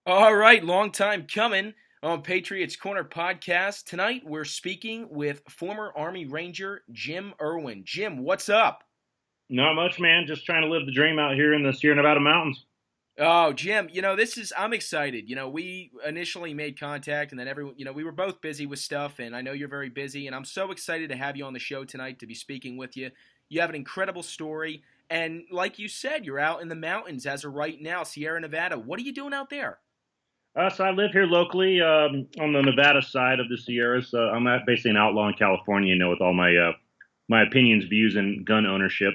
All right, long time coming on Patriots Corner podcast. Tonight we're speaking with former Army Ranger Jim Erwin. Jim, what's up? Not much, man. Just trying to live the dream out here in the Sierra Nevada mountains. Oh, Jim, I'm excited. We initially made contact and then everyone, we were both busy with stuff and I know you're very busy and I'm so excited to have you on the show tonight to be speaking with you. You have an incredible story and like you said, you're out in the mountains as of right now, Sierra Nevada. What are you doing out there? So I live here locally on the Nevada side of the Sierras. Basically an outlaw in California, with all my opinions, views, and gun ownership.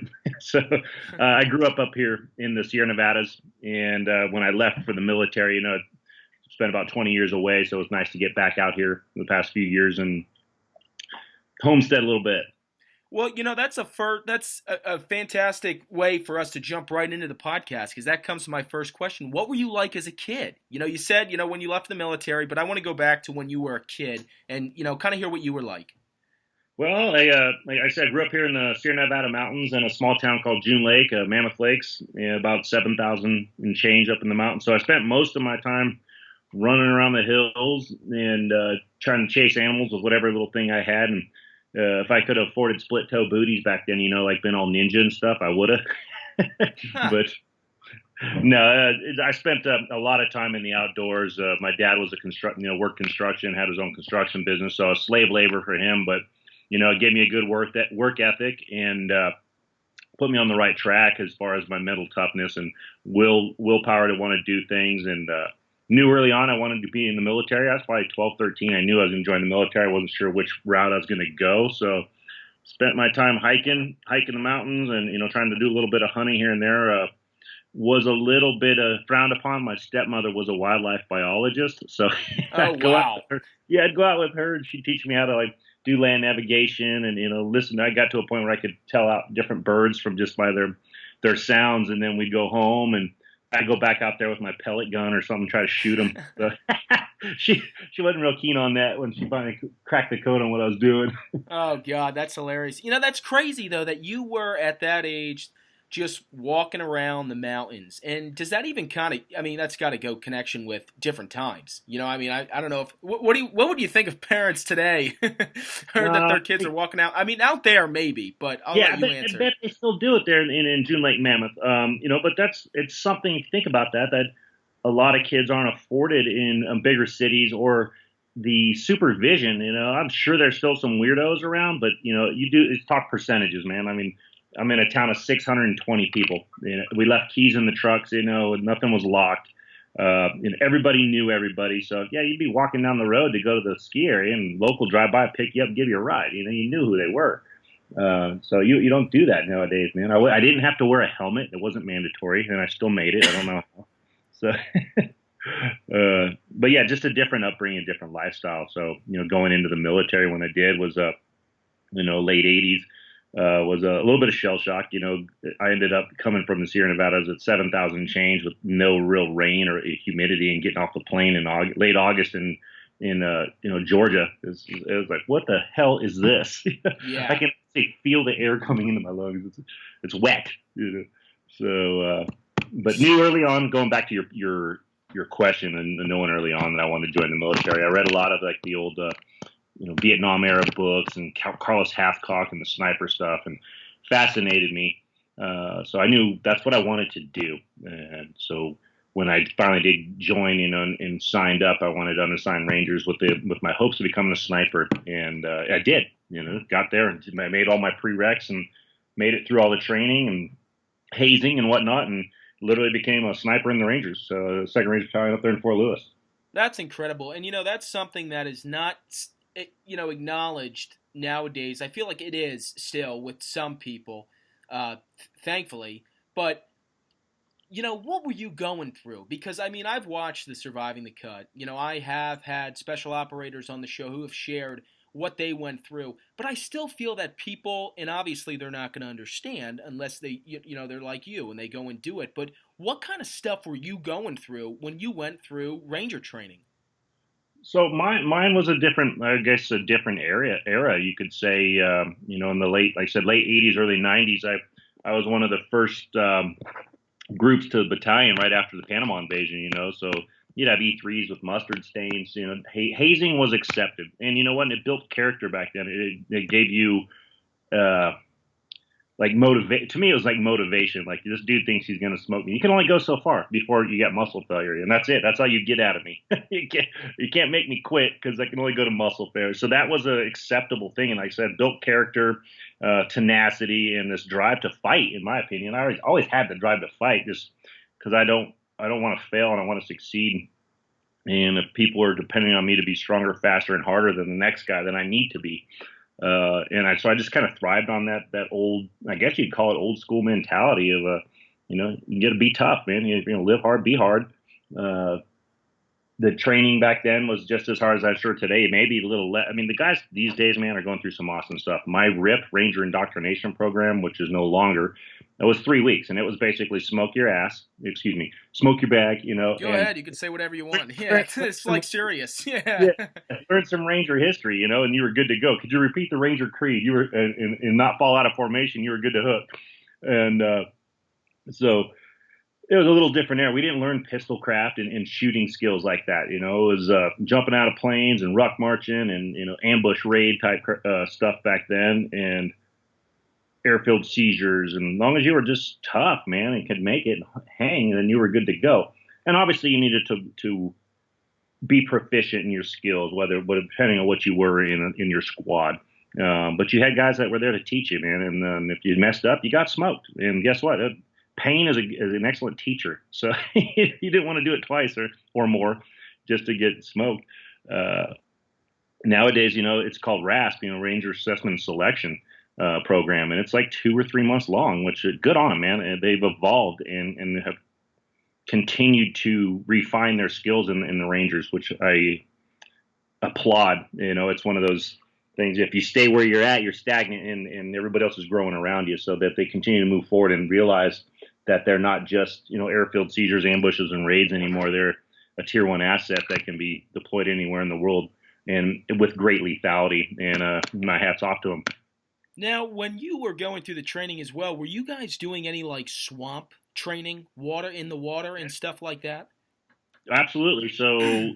I grew up here in the Sierra Nevadas, and when I left for the military, spent about 20 years away, so it was nice to get back out here in the past few years and homestead a little bit. Well, that's a fantastic way for us to jump right into the podcast because that comes to my first question. What were you like as a kid? You said when you left the military, but I want to go back to when you were a kid and kind of hear what you were like. Well, like I said, I grew up here in the Sierra Nevada mountains in a small town called June Lake, Mammoth Lakes, about 7,000 and change up in the mountains. So I spent most of my time running around the hills and trying to chase animals with whatever little thing I had. And if I could have afforded split toe booties back then, like been all ninja and stuff, I would have. Huh. But no, I spent a lot of time in the outdoors. My dad was worked construction, had his own construction business, so I was slave labor for him. But it gave me a good work ethic and put me on the right track as far as my mental toughness and willpower to want to do things. And knew early on I wanted to be in the military. I was probably 12, 13. I knew I was going to join the military. I wasn't sure which route I was going to go, so spent my time hiking the mountains, and trying to do a little bit of hunting here and there. Was a little bit frowned upon. My stepmother was a wildlife biologist, so Oh I'd go out wow. with her. Yeah, I'd go out with her, and she'd teach me how to do land navigation, and listen. I got to a point where I could tell out different birds from just by their sounds, and then we'd go home, and I'd go back out there with my pellet gun or something, try to shoot them. So she wasn't real keen on that when she finally cracked the code on what I was doing. Oh God, that's hilarious. That's crazy though that you were at that age just walking around the mountains. And does that even kind of that's got to go connection with different times. I don't know if what would you think of parents today heard that Uh, their kids are walking out? Out there maybe, but I'll Yeah, let you I answer. bet they still do it there in June Lake Mammoth. But it's something to think about that a lot of kids aren't afforded in bigger cities or the supervision. I'm sure there's still some weirdos around, but you do it's talk percentages, man. I'm in a town of 620 people. We left keys in the trucks. Nothing was locked. And everybody knew everybody. So yeah, you'd be walking down the road to go to the ski area, and local drive by, pick you up, give you a ride. You knew who they were. So you don't do that nowadays, man. I didn't have to wear a helmet; it wasn't mandatory, and I still made it. I don't know how. So, but yeah, just a different upbringing, different lifestyle. So going into the military when I did was late '80s. Was a little bit of shell shock. I ended up coming from the Sierra Nevadas at 7,000 change with no real rain or humidity, and getting off the plane in late August in Georgia. It was like, what the hell is this? I Yeah. can feel the air coming into my lungs. It's wet. So, but knew early on, going back to your question, and knowing early on that I wanted to join the military. I read a lot of the old Vietnam era books and Carlos Hathcock and the sniper stuff, and fascinated me. So I knew that's what I wanted to do. And so when I finally did join, and signed up, I wanted to undersign Rangers with my hopes of becoming a sniper, and I did. Got there and I made all my prereqs and made it through all the training and hazing and whatnot, and literally became a sniper in the Rangers, Second Ranger Battalion up there in Fort Lewis. That's incredible. And that's something that is not acknowledged nowadays. I feel like it is still with some people, thankfully. But what were you going through? Because I've watched the Surviving the Cut. I have had special operators on the show who have shared what they went through, but I still feel that people, and obviously they're not going to understand unless they're like you and they go and do it. But what kind of stuff were you going through when you went through Ranger training? So mine was a different, I guess, a different era. You could say, in the late, like I said, late '80s, early '90s. I was one of the first groups to the battalion right after the Panama invasion. So you'd have E3s with mustard stains. Hazing was accepted, and you know what? It built character back then. It gave you uh, like motivate. To me, it was like motivation. Like this dude thinks he's gonna smoke me. You can only go so far before you get muscle failure, and that's it. That's all you get out of me. you can't make me quit because I can only go to muscle failure. So that was an acceptable thing, and like I said, built character, tenacity, and this drive to fight. In my opinion, I always had the drive to fight, just because I don't want to fail and I want to succeed. And if people are depending on me to be stronger, faster, and harder than the next guy, then I need to be. So I just kind of thrived on that old, I guess you'd call it old school mentality of, you got to be tough, man. You know, live hard, be hard. The training back then was just as hard as I'm sure today, maybe a little less. I mean, the guys these days, man, are going through some awesome stuff. My RIP, Ranger Indoctrination Program, which is no longer, it was 3 weeks, and it was basically smoke your bag, Go ahead. You can say whatever you want. Yeah, it's like serious. Yeah. Yeah, learn some Ranger history, and you were good to go. Could you repeat the Ranger Creed? You were and not fall out of formation. You were good to hook. And so it was a little different there. We didn't learn pistol craft and shooting skills like that. It was jumping out of planes and ruck marching and ambush raid type stuff back then, and airfield seizures. And as long as you were just tough, man, and could make it hang, then you were good to go. And obviously, you needed to be proficient in your skills, depending on what you were in your squad. But you had guys that were there to teach you, man. And if you messed up, you got smoked. And guess what? Pain is an excellent teacher. So you didn't want to do it twice or more just to get smoked. Nowadays, it's called RASP, Ranger Assessment and Selection Program, and it's like 2 or 3 months long. Which good on them, man. And they've evolved and have continued to refine their skills in the Rangers, which I applaud. It's one of those things. If you stay where you're at, you're stagnant, and everybody else is growing around you. So that they continue to move forward and realize that they're not just airfield seizures, ambushes, and raids anymore. They're a tier 1 asset that can be deployed anywhere in the world, and with great lethality. And my hat's off to them. Now, when you were going through the training as well, were you guys doing any like swamp training, water in the water and stuff like that? Absolutely. So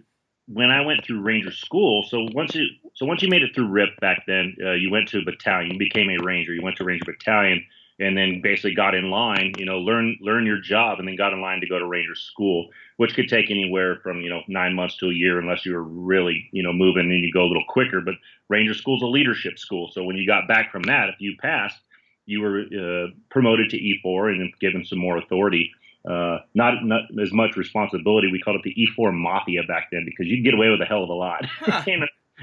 when I went through Ranger school, so once you made it through RIP back then, you went to a battalion, you became a Ranger. You went to Ranger battalion, and then basically got in line, learn your job, and then got in line to go to Ranger school, which could take anywhere from 9 months to a year, unless you were really moving, and you go a little quicker. But Ranger school is a leadership school, so when you got back from that, if you passed, you were promoted to E4 and given some more authority. Not as much responsibility. We called it the E4 Mafia back then, because you'd get away with a hell of a lot. Huh.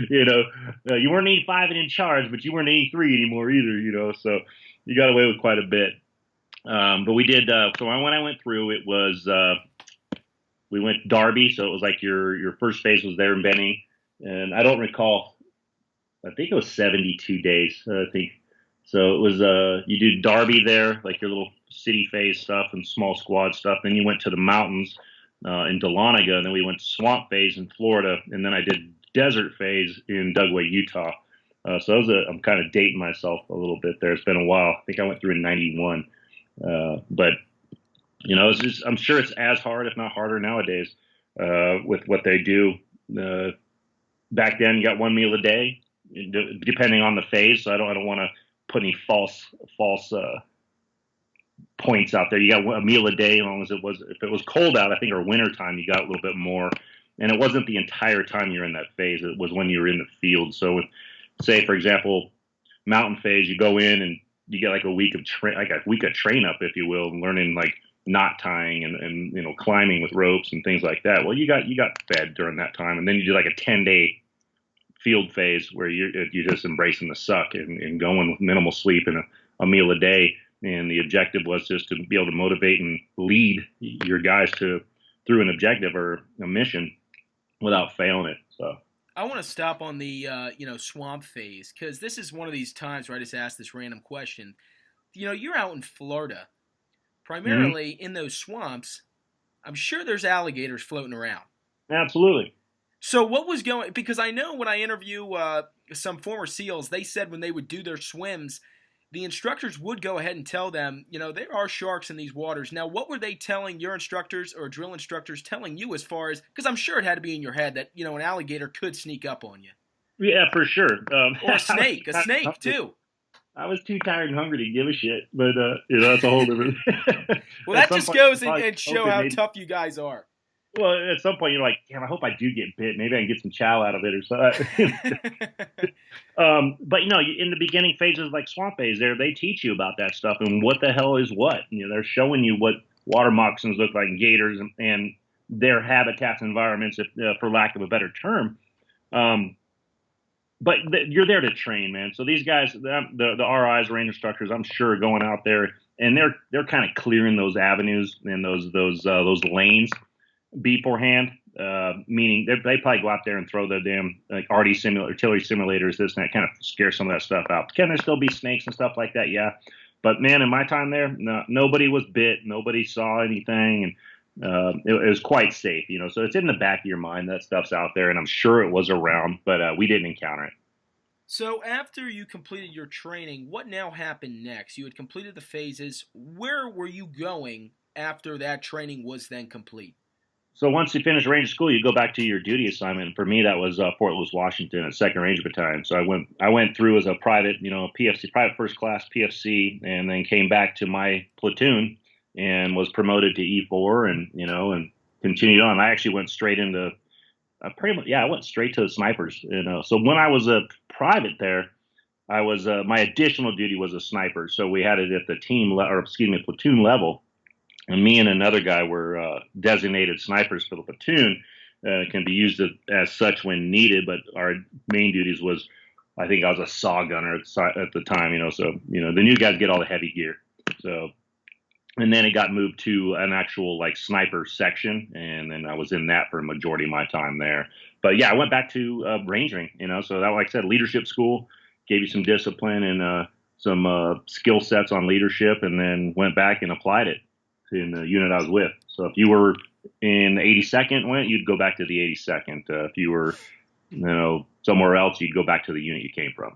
You weren't E5 and in charge, but you weren't E3 anymore either. So you got away with quite a bit. But we did. So when I went through, it was we went Derby. So it was like your first phase was there in Benning, and I don't recall. I think it was 72 days. I think. So it was you do Derby there, like your little city phase stuff and small squad stuff. Then you went to the mountains in Dahlonega, and then we went to swamp phase in Florida, and then I did desert phase in Dugway, Utah. So I'm kind of dating myself a little bit there. It's been a while. I think I went through in '91, but I'm sure it's as hard, if not harder, nowadays with what they do. Back then, you got one meal a day, depending on the phase. So I don't want to put any false points out there. You got a meal a day, as long as if it was cold out, I think, or winter time, you got a little bit more. And it wasn't the entire time you're in that phase. It was when you were in the field. So say, for example, mountain phase, you go in and you get like a week of train up, if you will, learning like knot tying and climbing with ropes and things like that. Well, you got fed during that time, and then you do like a 10-day field phase where you're just embracing the suck and going with minimal sleep and a meal a day. And the objective was just to be able to motivate and lead your guys through an objective or a mission without failing it. So I want to stop on the swamp phase, because this is one of these times where I just ask this random question. You're out in Florida, primarily in those swamps. I'm sure there's alligators floating around. Absolutely. So what was because I know when I interview some former SEALs, they said when they would do their swims, the instructors would go ahead and tell them, there are sharks in these waters. Now, what were they telling your instructors or drill instructors telling you as far as, because I'm sure it had to be in your head that, an alligator could sneak up on you. Yeah, for sure. Or a snake too. I was too tired and hungry to give a shit, but that's a whole different. Well, that just goes and show how tough you guys are. Well, at some point you're like, damn, I hope I do get bit. Maybe I can get some chow out of it or something. But in the beginning phases, like swamp phase, they teach you about that stuff and what the hell is what. They're showing you what water moccasins look like, and gators, and their habitats and environments, for lack of a better term. But you're there to train, man. So these guys, the RIs, range instructors, I'm sure, are going out there and they're kind of clearing those avenues and those lanes beforehand. Meaning they probably go out there and throw the damn like artillery simulators, this and that, kind of scare some of that stuff out. Can there still be snakes and stuff like that? Yeah. But man, in my time there, no, nobody was bit, nobody saw anything, and it was quite safe. So it's in the back of your mind that stuff's out there, and I'm sure it was around, but we didn't encounter it. So after you completed your training, what now happened next? You had completed the phases. Where were you going after that training was then complete? So once you finish Ranger School, you go back to your duty assignment. For me, that was Fort Lewis, Washington, at 2nd Ranger Battalion. So I went through as a private, PFC, private first class PFC, and then came back to my platoon and was promoted to E4, and continued on. I actually went straight into I went straight to the snipers. So when I was a private there, I was my additional duty was a sniper. So we had it at the platoon level. And me and another guy were designated snipers for the platoon. Can be used as such when needed, but our main duties was, I think I was a saw gunner at the time, so, the new guys get all the heavy gear. So, and then it got moved to an actual like sniper section. And then I was in that for a majority of my time there. But yeah, I went back to rangering, so that, like I said, leadership school gave you some discipline and some skill sets on leadership, and then went back and applied it in the unit I was with. So if you were in the 82nd, you'd go back to the 82nd. If you were, somewhere else, you'd go back to the unit you came from.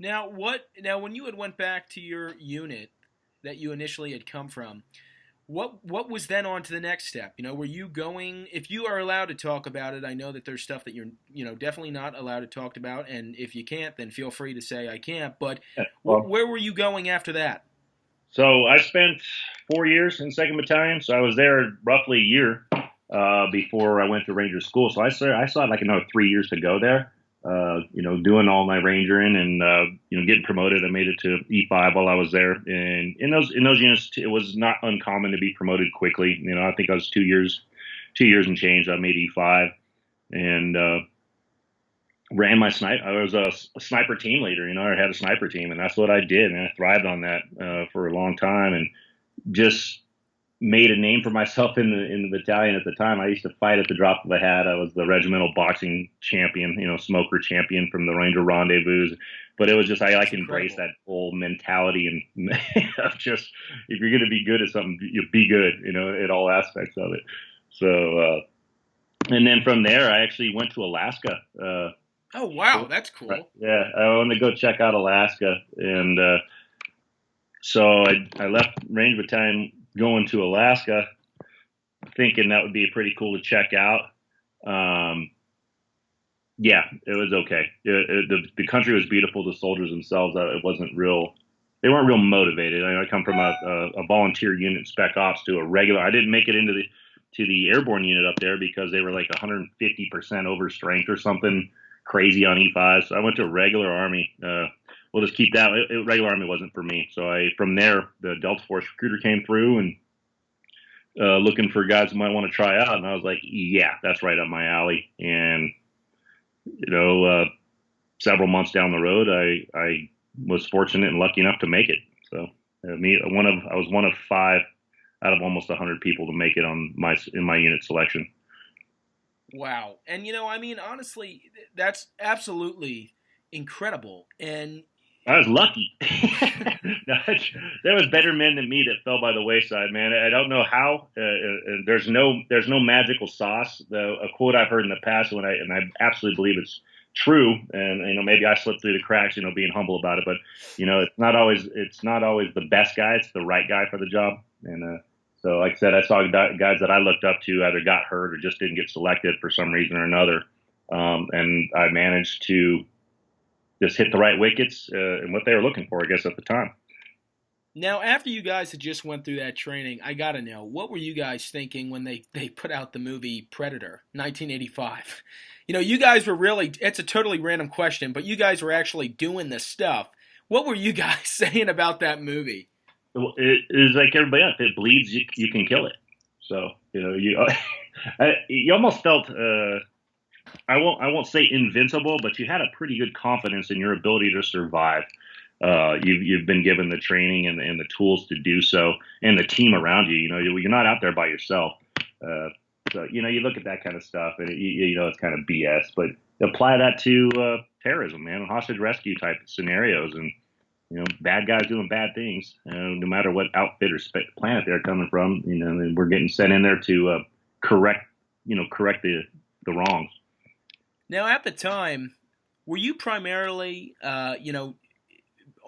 Now, when you had went back to your unit that you initially had come from, what was then on to the next step? Were you going, if you are allowed to talk about it, I know that there's stuff that you're, definitely not allowed to talk about, and if you can't, then feel free to say I can't, but where were you going after that? So I spent 4 years in 2nd Battalion. So I was there roughly a year before I went to Ranger School. So I still had like another 3 years to go there, doing all my rangering and, getting promoted. I made it to E5 while I was there. And in those units, it was not uncommon to be promoted quickly. I think I was 2 years and change. I made E5 and ran my sniper. I was a sniper team leader. I had a sniper team, and that's what I did. And I thrived on that for a long time, and just made a name for myself in the battalion at the time. I used to fight at the drop of a hat. I was the regimental boxing champion, smoker champion from the Ranger Rendezvous. But it was just, I embrace that whole mentality and of just, if you're going to be good at something, you be good, at all aspects of it. So, and then from there, I actually went to Alaska. Oh, wow. That's cool. Yeah. I wanted to go check out Alaska. And so I left Ranger Battalion going to Alaska, thinking that would be pretty cool to check out. Yeah, it was okay. The country was beautiful. The soldiers themselves, they weren't real motivated. I come from a volunteer unit, spec ops, to a regular. I didn't make it into the airborne unit up there because they were like 150% over strength or something crazy on E5. So I went to a regular Army. We'll just keep that. Regular Army wasn't for me. So from there, the Delta Force recruiter came through and looking for guys who might want to try out. And I was like, yeah, that's right up my alley. And, several months down the road, I was fortunate and lucky enough to make it. So I was one of 5 out of almost 100 people to make it in my unit selection. Wow. And, honestly, that's absolutely incredible. And I was lucky. There was better men than me that fell by the wayside, man. I don't know how. There's no magical sauce. A quote I've heard in the past, and I absolutely believe it's true, and maybe I slipped through the cracks, being humble about it. But it's not always the best guy; it's the right guy for the job. And so, like I said, I saw guys that I looked up to either got hurt or just didn't get selected for some reason or another, and I managed to just hit the right wickets and what they were looking for, I guess, at the time. Now, after you guys had just went through that training, I gotta know, what were you guys thinking when they put out the movie Predator, 1985? You guys were really, it's a totally random question, but you guys were actually doing this stuff. What were you guys saying about that movie? Well, it is like everybody else. If it bleeds, you can kill it. So you almost felt I won't say invincible, but you had a pretty good confidence in your ability to survive. You've been given the training and the tools to do so, and the team around you. You're not out there by yourself. So you look at that kind of stuff, and it's kind of BS. But apply that to terrorism, man, hostage rescue type scenarios, and bad guys doing bad things. No matter what outfit or planet they're coming from, and we're getting sent in there to correct the wrongs. Now, at the time, were you primarily,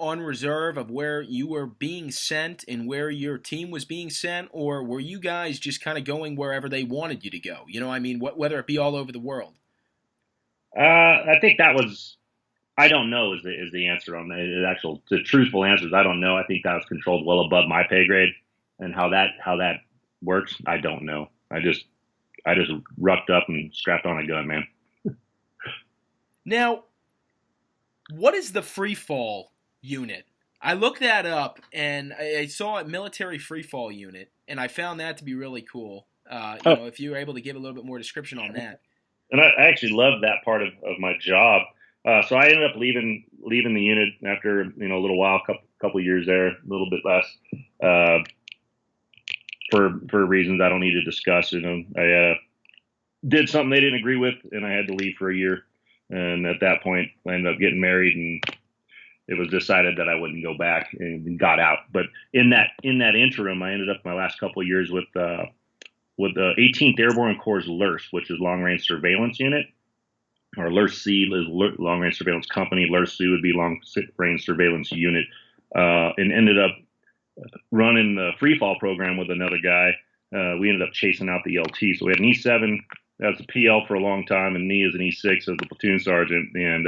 on reserve of where you were being sent and where your team was being sent, or were you guys just kind of going wherever they wanted you to go? Whether it be all over the world. I think that was. I don't know is the answer on the truthful answer is I don't know. I think that was controlled well above my pay grade, and how that works, I don't know. I just rucked up and strapped on a gun, man. Now, what is the Freefall unit? I looked that up, and I saw a military Freefall unit, and I found that to be really cool. If you were able to give a little bit more description on that. And I actually loved that part of my job. So I ended up leaving the unit after a little while, couple years there, a little bit less, for reasons I don't need to discuss. I did something they didn't agree with, and I had to leave for a year. And at that point, I ended up getting married, and it was decided that I wouldn't go back, and got out. But in that interim, I ended up my last couple of years with the 18th Airborne Corps' LURS, which is Long Range Surveillance Unit, or LURS-C is Long Range Surveillance Company. LURS-C would be Long Range Surveillance Unit, and ended up running the Freefall program with another guy. We ended up chasing out the LT. So we had an E7 as a PL for a long time, and me as an E6 as a platoon sergeant, and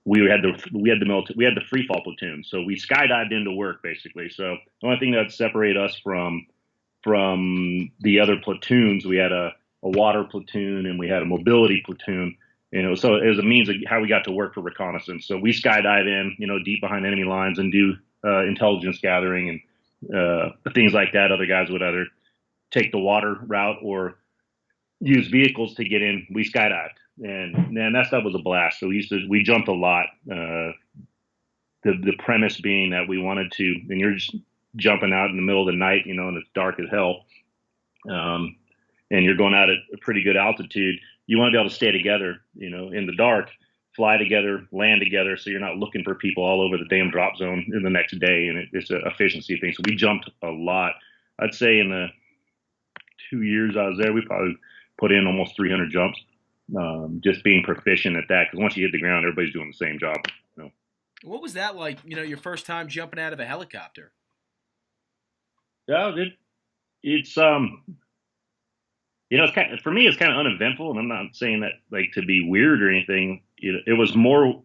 we had the Freefall platoon. So we skydived into work basically. So the only thing that separated us from the other platoons, we had a water platoon and we had a mobility platoon. So it was a means of how we got to work for reconnaissance. So we skydive in, deep behind enemy lines and do intelligence gathering and things like that. Other guys would either take the water route or use vehicles to get in. We skydived, and man, that stuff was a blast. So we jumped a lot. The premise being that we wanted to, and you're just jumping out in the middle of the night, and it's dark as hell, and you're going out at a pretty good altitude. You want to be able to stay together, in the dark, fly together, land together, so you're not looking for people all over the damn drop zone in the next day, and it's an efficiency thing. So we jumped a lot. I'd say in the 2 years I was there, we probably put in almost 300 jumps, just being proficient at that. Because once you hit the ground, everybody's doing the same job. What was that like? Your first time jumping out of a helicopter? Yeah, it's it's kind of, for me, it's kind of uneventful, and I'm not saying that like to be weird or anything. It was more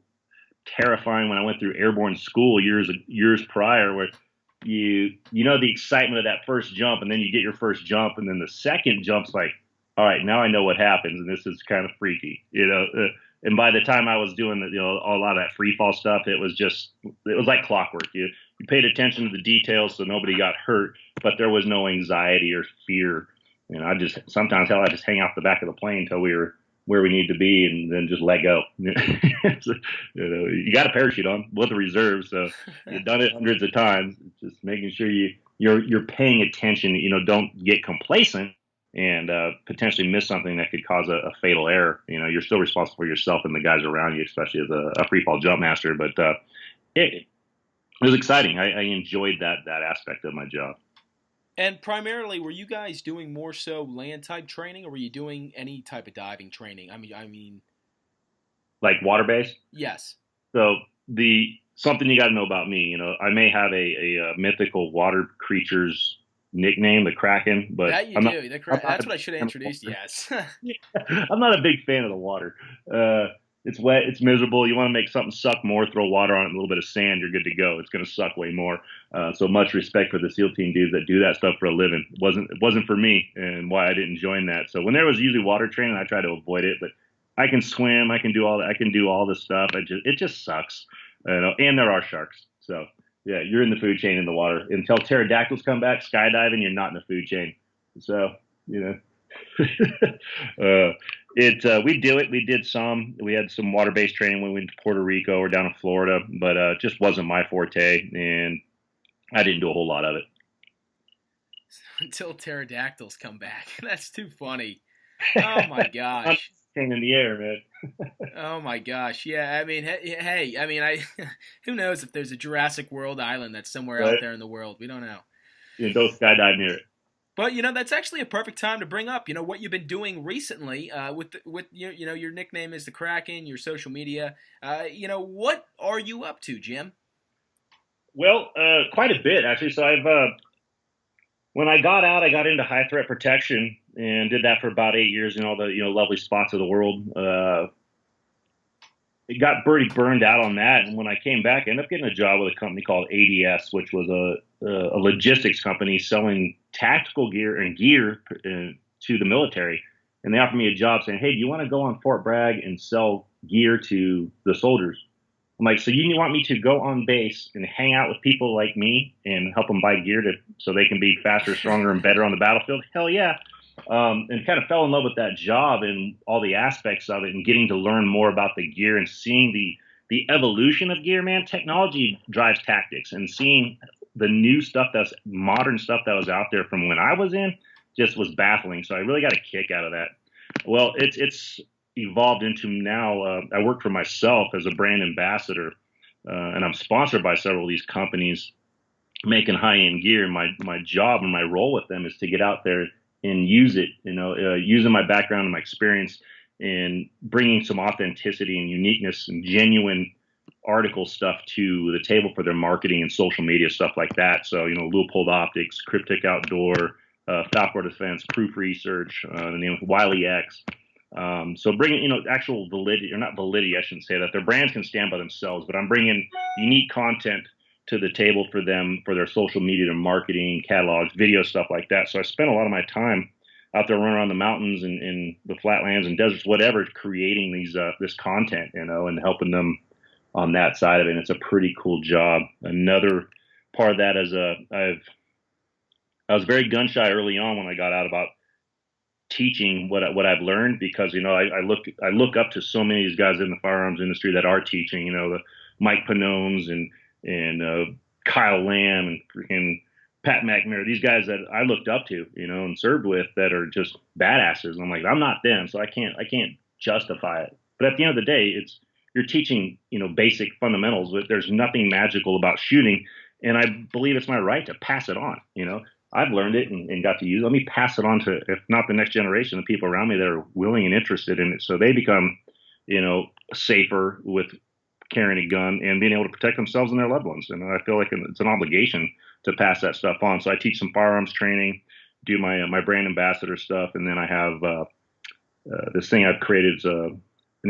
terrifying when I went through airborne school years prior, where the excitement of that first jump, and then you get your first jump, and then the second jump's like, all right, now I know what happens, and this is kind of freaky, and by the time I was doing a lot of that free fall stuff, it was like clockwork. You paid attention to the details so nobody got hurt, but there was no anxiety or fear. I just sometimes I just hang out the back of the plane until we were where we need to be, and then just let go. So, you got a parachute on with the reserve, so you've done it hundreds of times. It's just making sure you're paying attention. Don't get complacent and potentially miss something that could cause a fatal error. You're still responsible for yourself and the guys around you, especially as a free fall jump master. But it was exciting. I enjoyed that aspect of my job. And primarily, were you guys doing more so land type training, or were you doing any type of diving training? I mean. like water based. Yes. So the something you got to know about me, I may have a mythical water creature's nickname, the Kraken, but That you I'm not. do. I'm not That's a what I big should have fan of introduced. water. Yes. I'm not a big fan of the water. It's wet, it's miserable. You want to make something suck more, throw water on it, and a little bit of sand, you're good to go. It's going to suck way more. So much respect for the SEAL team dudes that do that stuff for a living. It wasn't for me, and why I didn't join that. So when there was usually water training, I try to avoid it. But I can swim, I can do all that, I can do all this stuff. It just sucks, and there are sharks. So yeah, you're in the food chain in the water until pterodactyls come back. Skydiving, you're not in the food chain. So you know. We do it. We did some. We had some water-based training when we went to Puerto Rico or down in Florida, but it just wasn't my forte, and I didn't do a whole lot of it. Until pterodactyls come back. That's too funny. Oh my I'm gosh. in the air, man. Oh my gosh. Yeah. I mean, hey. I mean, who knows if there's a Jurassic World island that's somewhere out Right? there in the world? We don't know. Don't skydive near it. But that's actually a perfect time to bring up what you've been doing recently with your nickname is the Kraken, your social media. What are you up to, Jim? Well, quite a bit actually. So when I got out, I got into high threat protection and did that for about 8 years in all the lovely spots of the world. It got pretty burned out on that, and when I came back, I ended up getting a job with a company called ADS, which was a logistics company selling tactical gear and gear to the military. And they offered me a job saying, "Hey, do you want to go on Fort Bragg and sell gear to the soldiers?" I'm like, "So you want me to go on base and hang out with people like me and help them buy gear so they can be faster, stronger, and better on the battlefield?" Hell yeah. And kind of fell in love with that job and all the aspects of it, and getting to learn more about the gear and seeing the evolution of gear. Man, technology drives tactics, and seeing the new stuff, that's modern stuff that was out there from when I was in, just was baffling. So I really got a kick out of that. Well, it's evolved into now. I work for myself as a brand ambassador, and I'm sponsored by several of these companies making high end gear. And my job and my role with them is to get out there and use it, using my background and my experience, and bringing some authenticity and uniqueness and genuine article stuff to the table for their marketing and social media stuff like that. So, Leupold Optics, Cryptic Outdoor, Falcor Defense, Proof Research, the name of Wiley X. So bringing, actual validity, or not validity, I shouldn't say that. Their brands can stand by themselves, but I'm bringing unique content to the table for them, for their social media, their marketing, catalogs, video, stuff like that. So I spent a lot of my time out there running around the mountains and in the flatlands and deserts, whatever, creating this content, and helping them on that side of it. And it's a pretty cool job. Another part of that is I was very gun shy early on when I got out about teaching what I've learned, because I look up to so many of these guys in the firearms industry that are teaching, the Mike Panones and Kyle Lamb and freaking Pat McNamara, these guys that I looked up to, and served with, that are just badasses. And I'm like, I'm not them, so I can't justify it. But at the end of the day, you're teaching, basic fundamentals, but there's nothing magical about shooting. And I believe it's my right to pass it on. I've learned it and got to use it. Let me pass it on to, if not the next generation, the people around me that are willing and interested in it, so they become, safer with carrying a gun and being able to protect themselves and their loved ones. And I feel like it's an obligation to pass that stuff on. So I teach some firearms training, do my brand ambassador stuff, and then I have this thing I've created. It's an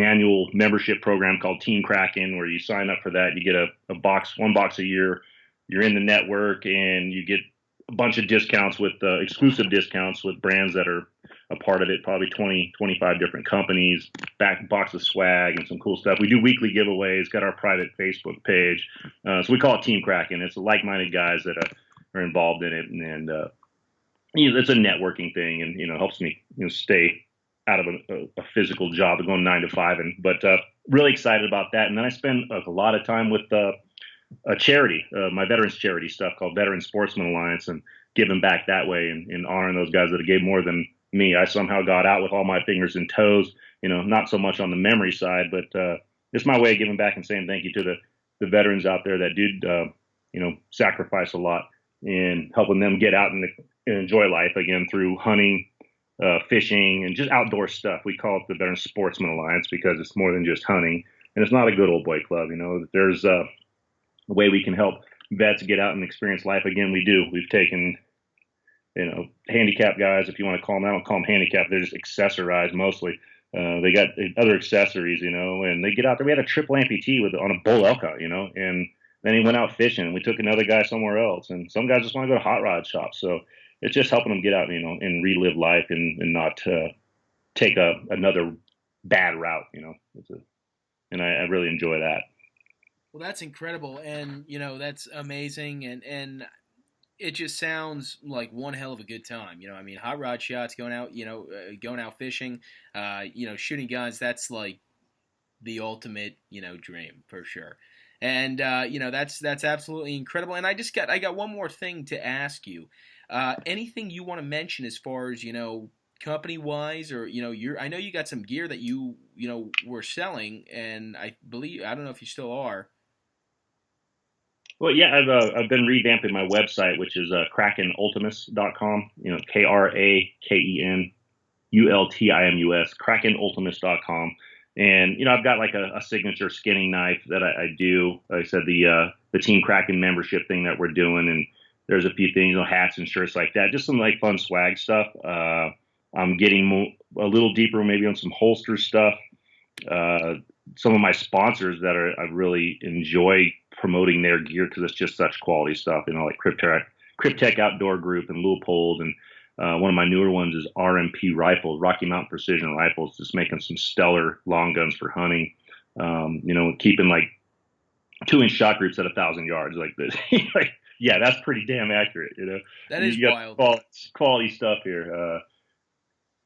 annual membership program called Team Kraken, where you sign up for that. You get one box a year. You're in the network, and you get a bunch of discounts with exclusive discounts with brands that are a part of it, probably 20, 25 different companies, back box of swag and some cool stuff. We do weekly giveaways, got our private Facebook page. So we call it Team Kraken. It's like-minded guys that are involved in it. And it's a networking thing, and, helps me, stay out of a physical job of going 9 to 5. But really excited about that. And then I spend a lot of time with a charity, my veterans charity stuff called Veteran Sportsman Alliance, and giving back that way, and honoring those guys that gave more than me. I somehow got out with all my fingers and toes, not so much on the memory side, but it's my way of giving back and saying thank you to the veterans out there that did, sacrifice a lot, and helping them get out and enjoy life again through hunting, fishing, and just outdoor stuff. We call it the Veteran Sportsman Alliance because it's more than just hunting, and it's not a good old boy club. There's a way we can help vets get out and experience life again. We do. We've taken, handicapped guys, if you want to call them. I don't call them handicapped. They're just accessorized mostly. They got other accessories, and they get out there. We had a triple amputee on a bull elk hunt, and then he went out fishing. We took another guy somewhere else, and some guys just want to go to hot rod shops. So it's just helping them get out, and relive life and not take another bad route, and I really enjoy that. Well, that's incredible, and that's amazing, and it just sounds like one hell of a good time. Hot rod shots, going out fishing, shooting guns. That's like the ultimate, dream for sure. And that's absolutely incredible. And I got one more thing to ask you. Anything you want to mention as far as company wise, or I know you got some gear that you were selling, and I don't know if you still are. Well, yeah, I've been revamping my website, which is KrakenUltimus.com. KrakenUltimus, KrakenUltimus.com. And I've got like a signature skinning knife that I do. Like I said, the Team Kraken membership thing that we're doing, and there's a few things, hats and shirts like that, just some like fun swag stuff. I'm getting a little deeper, maybe on some holster stuff. Some of my sponsors that I really enjoy promoting their gear because it's just such quality stuff, like Cryptek Outdoor Group and Leupold, and one of my newer ones is RMP Rifles, Rocky Mountain Precision Rifles, just making some stellar long guns for hunting. Keeping like 2-inch shot groups at 1,000 yards like this. Yeah, that's pretty damn accurate. That is wild. Quality stuff here.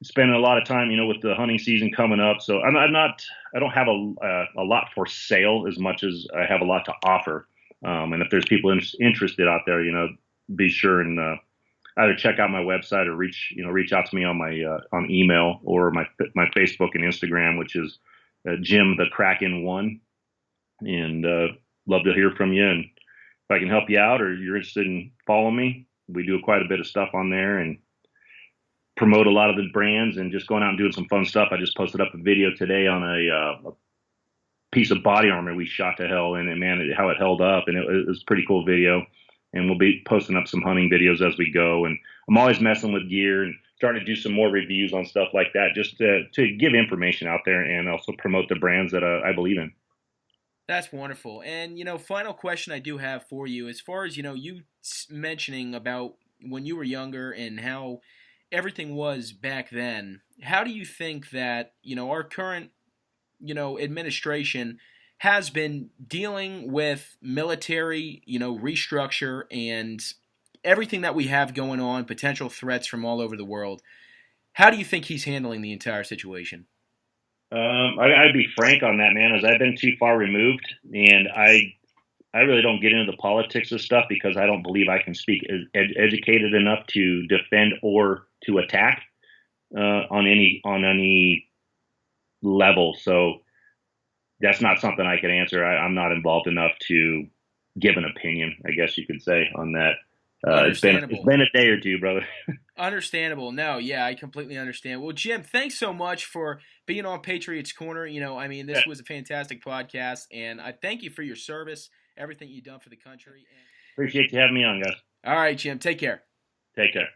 Spending a lot of time, with the hunting season coming up. So I don't have a lot for sale as much as I have a lot to offer. And if there's people interested out there, be sure and either check out my website or reach out to me on my on email or my Facebook and Instagram, which is Jim the Kraken 1. And love to hear from you. And if I can help you out or you're interested in following me, we do quite a bit of stuff on there and promote a lot of the brands and just going out and doing some fun stuff. I just posted up a video today on a piece of body armor we shot to hell, and man, how it held up, and it was a pretty cool video. And we'll be posting up some hunting videos as we go. And I'm always messing with gear and starting to do some more reviews on stuff like that, just to give information out there and also promote the brands that I believe in. That's wonderful. And final question I do have for you, as far as you mentioning about when you were younger and how everything was back then, how do you think that our current administration has been dealing with military restructure and everything that we have going on, potential threats from all over the world? How do you think he's handling the entire situation? I'd be frank on that, man, as I've been too far removed, and I really don't get into the politics of stuff because I don't believe I can speak educated enough to defend or to attack on any level. So that's not something I can answer. I'm not involved enough to give an opinion, I guess you could say, on that. It's been a day or two, brother. Understandable. No, yeah, I completely understand. Well, Jim, thanks so much for being on Patriots Corner. This was a fantastic podcast, and I thank you for your service, everything you've done for the country. Appreciate you having me on, guys. All right, Jim, take care. Take care.